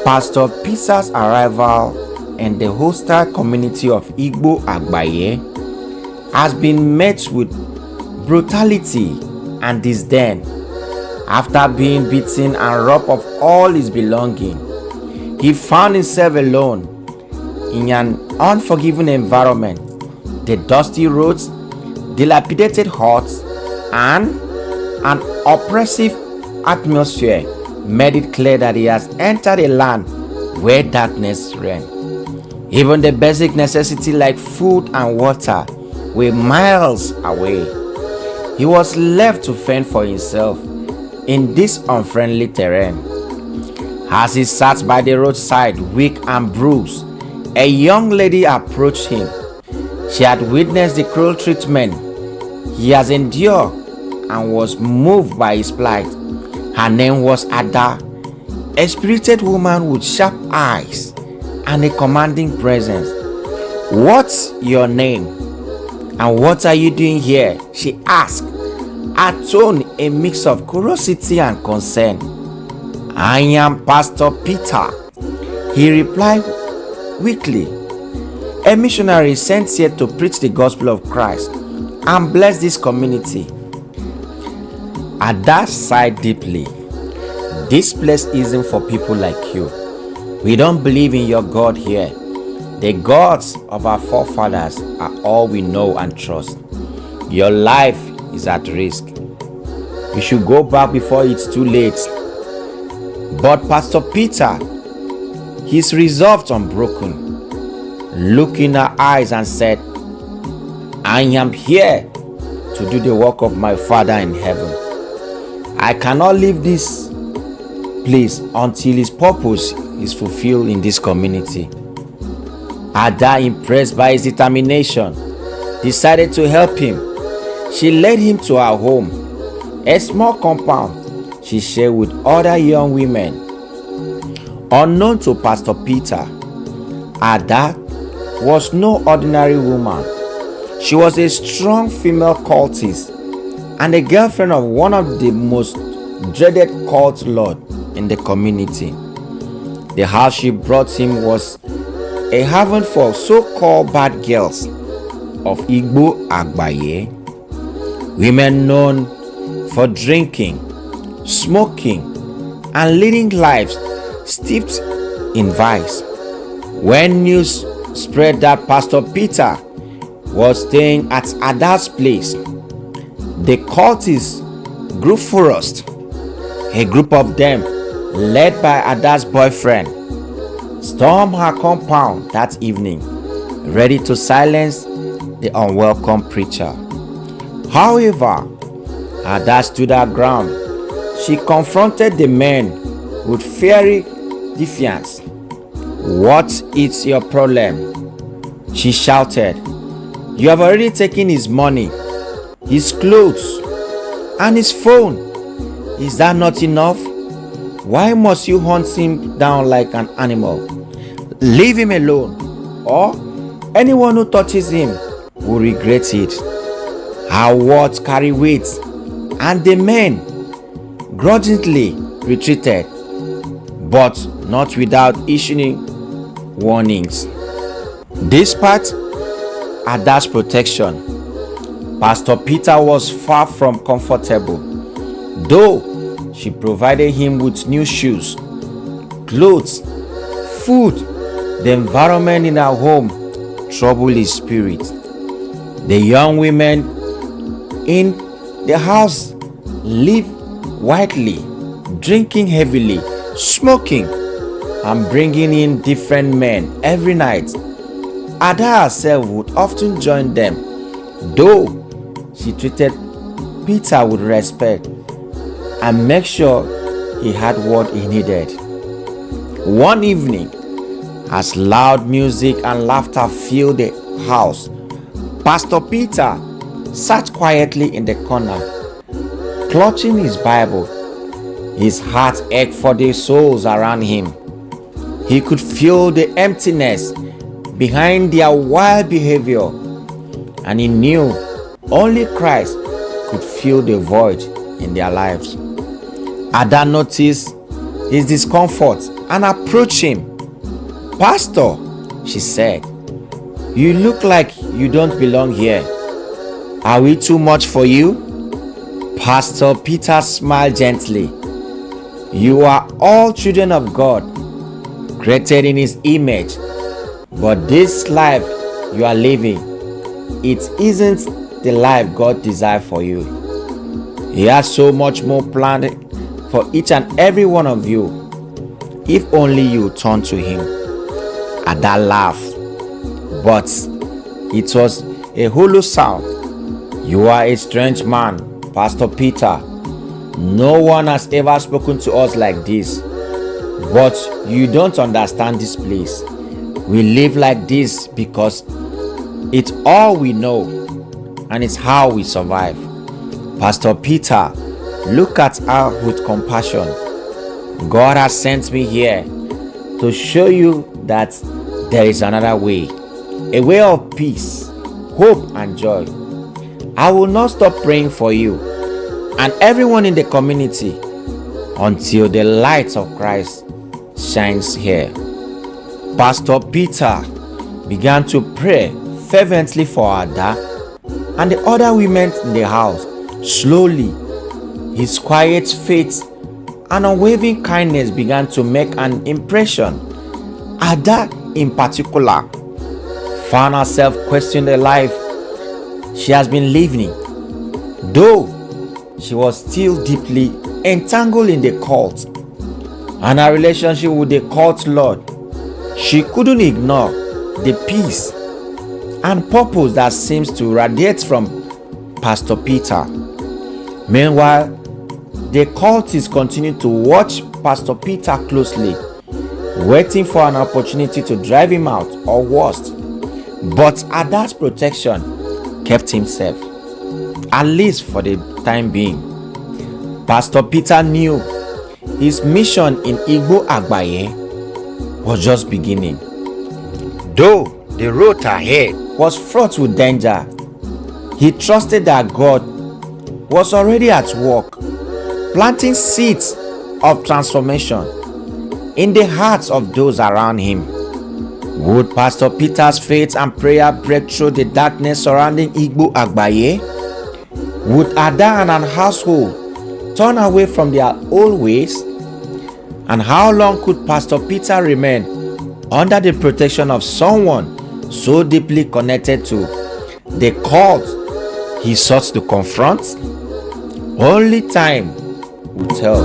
Pastor Peter's arrival in the hostile community of Igbo Agbaye has been met with brutality and disdain. After being beaten and robbed of all his belongings, he found himself alone in an unforgiving environment. The dusty roads, dilapidated huts, and an oppressive atmosphere made it clear that he has entered a land where darkness reigned. Even the basic necessities like food and water were miles away. He was left to fend for himself in this unfriendly terrain. As he sat by the roadside, weak and bruised, a young lady approached him. She had witnessed the cruel treatment he has endured and was moved by his plight. Her name was Ada, a spirited woman with sharp eyes and a commanding presence. "What's your name? And what are you doing here?" she asked, her tone a mix of curiosity and concern. "I am Pastor Peter," he replied weakly, "a missionary sent here to preach the gospel of Christ and bless this community." Ada sighed deeply. "This place isn't for people like you. We don't believe in your God here. The gods of our forefathers are all we know and trust. Your life is at risk. You should go back before it's too late." But Pastor Peter, his resolve unbroken, looked in her eyes and said, "I am here to do the work of my Father in heaven. I cannot leave this place until his purpose is fulfilled in this community." Ada, impressed by his determination, decided to help him. She led him to her home, a small compound she shared with other young women. Unknown to Pastor Peter, Ada was no ordinary woman. She was a strong female cultist and a girlfriend of one of the most dreaded cult lords in the community. The house she brought him was a haven for so-called bad girls of Igbo Agbaye, women known for drinking, smoking, and leading lives steeped in vice. When news spread that Pastor Peter was staying at Ada's place, the cultists grew furious. A group of them, led by Ada's boyfriend, stormed her compound that evening, ready to silence the unwelcome preacher. However, Ada stood her ground. She confronted the men with fiery defiance. "What is your problem?" she shouted. "You have already taken his money, his clothes, and his phone. Is that not enough? Why must you hunt him down like an animal? Leave him alone, or anyone who touches him will regret it." Her words carry weight, and the men grudgingly retreated, but not without issuing warnings. Despite Ada's protection, Pastor Peter was far from comfortable. Though she provided him with new shoes, clothes, food, the environment in her home troubled his spirit. The young women in the house lived widely, drinking heavily, smoking, and bringing in different men every night. Ada herself would often join them, though she treated Peter with respect and made sure he had what he needed. One evening, as loud music and laughter filled the house, Pastor Peter sat quietly in the corner, clutching his Bible. His heart ached for the souls around him. He could feel the emptiness behind their wild behavior, and he knew only Christ could fill the void in their lives. Ada noticed his discomfort and approached him. "Pastor," she said, "you look like you don't belong here. Are we too much for you?" Pastor Peter smiled gently. "You are all children of God, created in his image. But this life you are living, it isn't the life God desired for you. He has so much more planned for each and every one of you, if only you turn to him." Ada laughed, but it was a hollow sound. "You are a strange man, Pastor Peter. No one has ever spoken to us like this. But you don't understand this place. We live like this because it's all we know and it's how we survive. Pastor Peter, look at her with compassion. God has sent me here to show you that there is another way, a way of peace, hope, and joy. I will not stop praying for you and everyone in the community until the light of Christ shines here." Pastor Peter began to pray fervently for Ada and the other women in the house. Slowly, his quiet faith and unwavering kindness began to make an impression. Ada, in particular, found herself questioning the life she has been living. Though she was still deeply entangled in the cult and her relationship with the cult lord, she couldn't ignore the peace and purpose that seems to radiate from Pastor Peter. Meanwhile, the cultists continued to watch Pastor Peter closely, waiting for an opportunity to drive him out or worse. But Ada's protection kept him safe, at least for the time being. Pastor Peter knew his mission in Igbo Agbaye was just beginning. Though the road ahead was fraught with danger, he trusted that God was already at work, planting seeds of transformation in the hearts of those around him. Would Pastor Peter's faith and prayer break through the darkness surrounding Igbo Agbaye? Would Ada and her household turn away from their old ways? And how long could Pastor Peter remain under the protection of someone so deeply connected to the cult he sought to confront? Only time will tell.